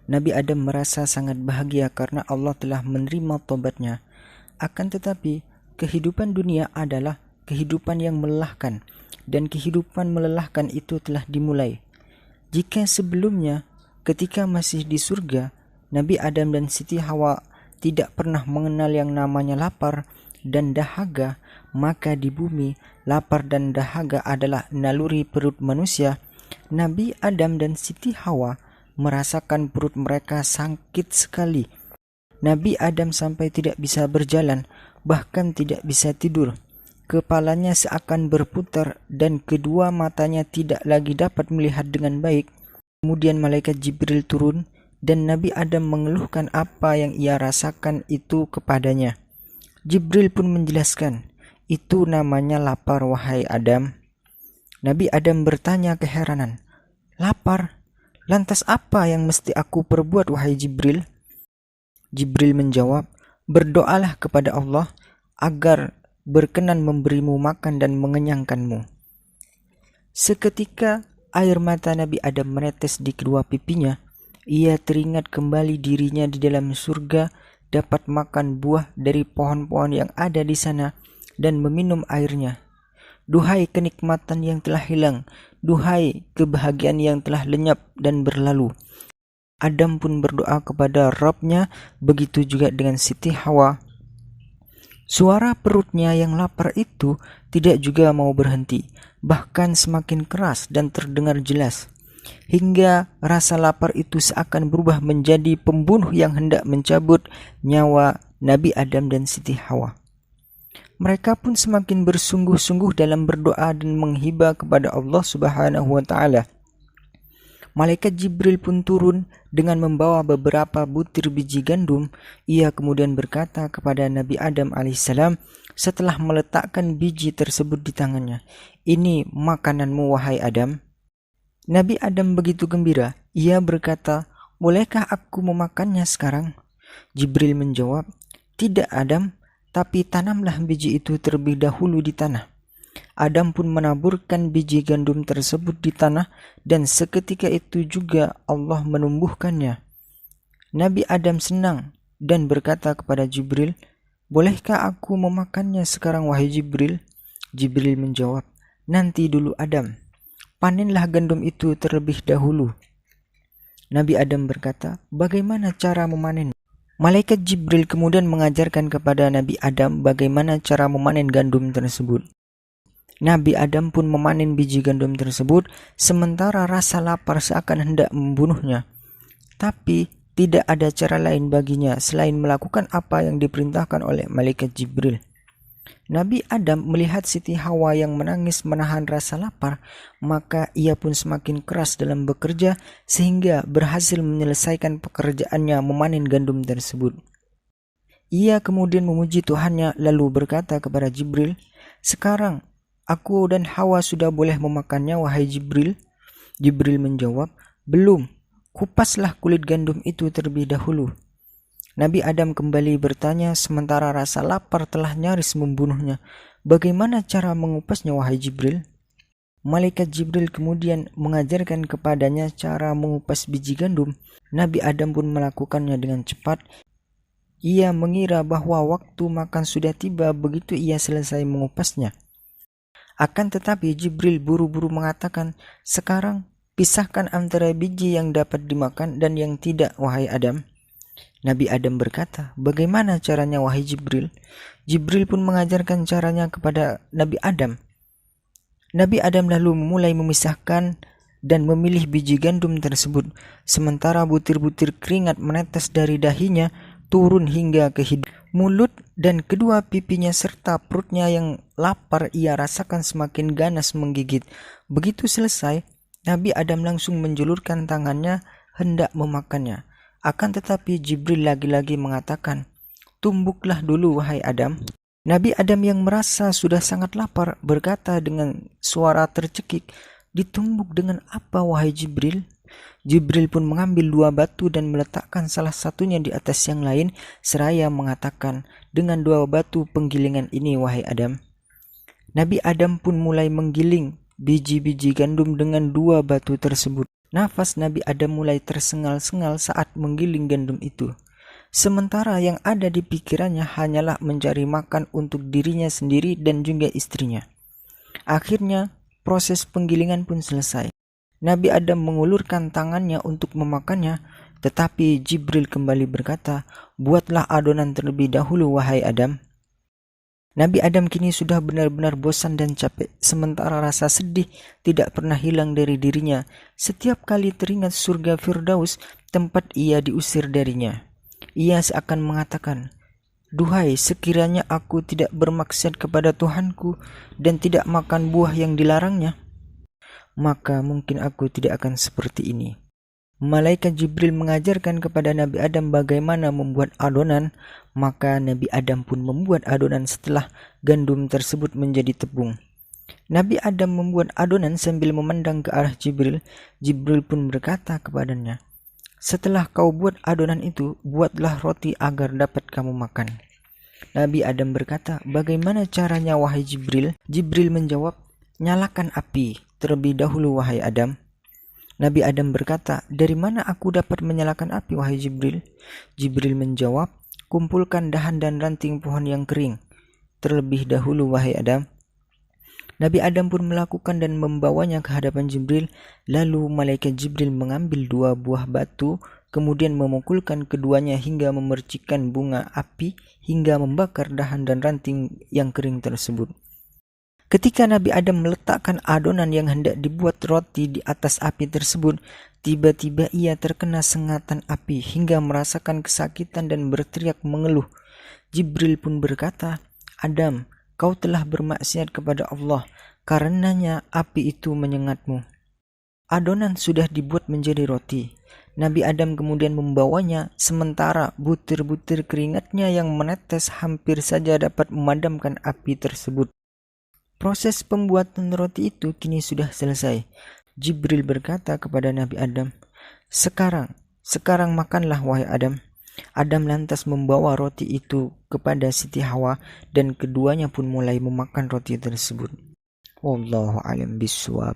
Nabi Adam merasa sangat bahagia karena Allah telah menerima tobatnya. Akan tetapi, kehidupan dunia adalah kehidupan yang melelahkan, dan kehidupan melelahkan itu telah dimulai. Jika sebelumnya, ketika masih di surga, Nabi Adam dan Siti Hawa tidak pernah mengenal yang namanya lapar dan dahaga, maka di bumi, lapar dan dahaga adalah naluri perut manusia. Nabi Adam dan Siti Hawa merasakan perut mereka sakit sekali. Nabi Adam sampai tidak bisa berjalan, bahkan tidak bisa tidur. Kepalanya seakan berputar dan kedua matanya tidak lagi dapat melihat dengan baik. Kemudian malaikat Jibril turun dan Nabi Adam mengeluhkan apa yang ia rasakan itu kepadanya. Jibril pun menjelaskan, "Itu namanya lapar, wahai Adam." Nabi Adam bertanya keheranan, "Lapar? Lantas apa yang mesti aku perbuat, wahai Jibril?" Jibril menjawab, "Berdoalah kepada Allah agar berkenan memberimu makan dan mengenyangkanmu." Seketika air mata Nabi Adam menetes di kedua pipinya. Ia teringat kembali dirinya di dalam surga, dapat makan buah dari pohon-pohon yang ada di sana dan meminum airnya. Duhai kenikmatan yang telah hilang, duhai kebahagiaan yang telah lenyap dan berlalu. Adam pun berdoa kepada Rabb-nya, begitu juga dengan Siti Hawa. Suara perutnya yang lapar itu tidak juga mau berhenti, bahkan semakin keras dan terdengar jelas. Hingga rasa lapar itu seakan berubah menjadi pembunuh yang hendak mencabut nyawa Nabi Adam dan Siti Hawa. Mereka pun semakin bersungguh-sungguh dalam berdoa dan menghibah kepada Allah Subhanahu wa Ta'ala. Malaikat Jibril pun turun dengan membawa beberapa butir biji gandum. Ia kemudian berkata kepada Nabi Adam alaihissalam setelah meletakkan biji tersebut di tangannya, "Ini makananmu, wahai Adam." Nabi Adam begitu gembira. Ia berkata, "Bolehkah aku memakannya sekarang?" Jibril menjawab, "Tidak, Adam, tapi tanamlah biji itu terlebih dahulu di tanah." Adam pun menaburkan biji gandum tersebut di tanah dan seketika itu juga Allah menumbuhkannya. Nabi Adam senang dan berkata kepada Jibril, "Bolehkah aku memakannya sekarang, wahai Jibril?" Jibril menjawab, "Nanti dulu, Adam. Panenlah gandum itu terlebih dahulu." Nabi Adam berkata, "Bagaimana cara memanen?" Malaikat Jibril kemudian mengajarkan kepada Nabi Adam bagaimana cara memanen gandum tersebut. Nabi Adam pun memanen biji gandum tersebut, sementara rasa lapar seakan hendak membunuhnya. Tapi tidak ada cara lain baginya selain melakukan apa yang diperintahkan oleh malaikat Jibril. Nabi Adam melihat Siti Hawa yang menangis menahan rasa lapar, maka ia pun semakin keras dalam bekerja sehingga berhasil menyelesaikan pekerjaannya memanen gandum tersebut. Ia kemudian memuji Tuhannya lalu berkata kepada Jibril, "Sekarang aku dan Hawa sudah boleh memakannya, wahai Jibril?" Jibril menjawab, "Belum, kupaslah kulit gandum itu terlebih dahulu." Nabi Adam kembali bertanya sementara rasa lapar telah nyaris membunuhnya, "Bagaimana cara mengupasnya, wahai Jibril?" Malaikat Jibril kemudian mengajarkan kepadanya cara mengupas biji gandum. Nabi Adam pun melakukannya dengan cepat. Ia mengira bahwa waktu makan sudah tiba begitu ia selesai mengupasnya. Akan tetapi Jibril buru-buru mengatakan, "Sekarang pisahkan antara biji yang dapat dimakan dan yang tidak, wahai Adam." Nabi Adam berkata, "Bagaimana caranya, wahai Jibril?" Jibril pun mengajarkan caranya kepada Nabi Adam. Nabi Adam lalu mulai memisahkan dan memilih biji gandum tersebut, sementara butir-butir keringat menetes dari dahinya turun hingga ke hidung. Mulut dan kedua pipinya serta perutnya yang lapar ia rasakan semakin ganas menggigit. Begitu selesai, Nabi Adam langsung menjulurkan tangannya hendak memakannya. Akan tetapi Jibril lagi-lagi mengatakan, "Tumbuklah dulu, wahai Adam." Nabi Adam yang merasa sudah sangat lapar berkata dengan suara tercekik, "Ditumbuk dengan apa, wahai Jibril?" Jibril pun mengambil 2 batu dan meletakkan salah satunya di atas yang lain seraya mengatakan, "Dengan 2 batu penggilingan ini, wahai Adam." Nabi Adam pun mulai menggiling biji-biji gandum dengan 2 batu tersebut. Nafas Nabi Adam mulai tersengal-sengal saat menggiling gandum itu. Sementara yang ada di pikirannya hanyalah mencari makan untuk dirinya sendiri dan juga istrinya. Akhirnya, proses penggilingan pun selesai. Nabi Adam mengulurkan tangannya untuk memakannya, tetapi Jibril kembali berkata, "Buatlah adonan terlebih dahulu, wahai Adam." Nabi Adam kini sudah benar-benar bosan dan capek, sementara rasa sedih tidak pernah hilang dari dirinya. Setiap kali teringat surga Firdaus, tempat ia diusir darinya, ia seakan mengatakan, "Duhai, sekiranya aku tidak bermaksiat kepada Tuhanku dan tidak makan buah yang dilarangnya, maka mungkin aku tidak akan seperti ini." Malaikat Jibril mengajarkan kepada Nabi Adam bagaimana membuat adonan, maka Nabi Adam pun membuat adonan setelah gandum tersebut menjadi tepung. Nabi Adam membuat adonan sambil memandang ke arah Jibril. Jibril pun berkata kepadanya, "Setelah kau buat adonan itu, buatlah roti agar dapat kamu makan." Nabi Adam berkata, "Bagaimana caranya, wahai Jibril?" Jibril menjawab, "Nyalakan api terlebih dahulu, wahai Adam." Nabi Adam berkata, "Dari mana aku dapat menyalakan api, wahai Jibril?" Jibril menjawab, "Kumpulkan dahan dan ranting pohon yang kering terlebih dahulu, wahai Adam." Nabi Adam pun melakukan dan membawanya ke hadapan Jibril. Lalu malaikat Jibril mengambil 2 buah batu, kemudian memukulkan keduanya hingga memercikkan bunga api hingga membakar dahan dan ranting yang kering tersebut. Ketika Nabi Adam meletakkan adonan yang hendak dibuat roti di atas api tersebut, tiba-tiba ia terkena sengatan api hingga merasakan kesakitan dan berteriak mengeluh. Jibril pun berkata, "Adam, kau telah bermaksiat kepada Allah, karenanya api itu menyengatmu." Adonan sudah dibuat menjadi roti. Nabi Adam kemudian membawanya, sementara butir-butir keringatnya yang menetes hampir saja dapat memadamkan api tersebut. Proses pembuatan roti itu kini sudah selesai. Jibril berkata kepada Nabi Adam, Sekarang makanlah, wahai Adam." Adam lantas membawa roti itu kepada Siti Hawa dan keduanya pun mulai memakan roti tersebut. Wallahu a'lam bishawab.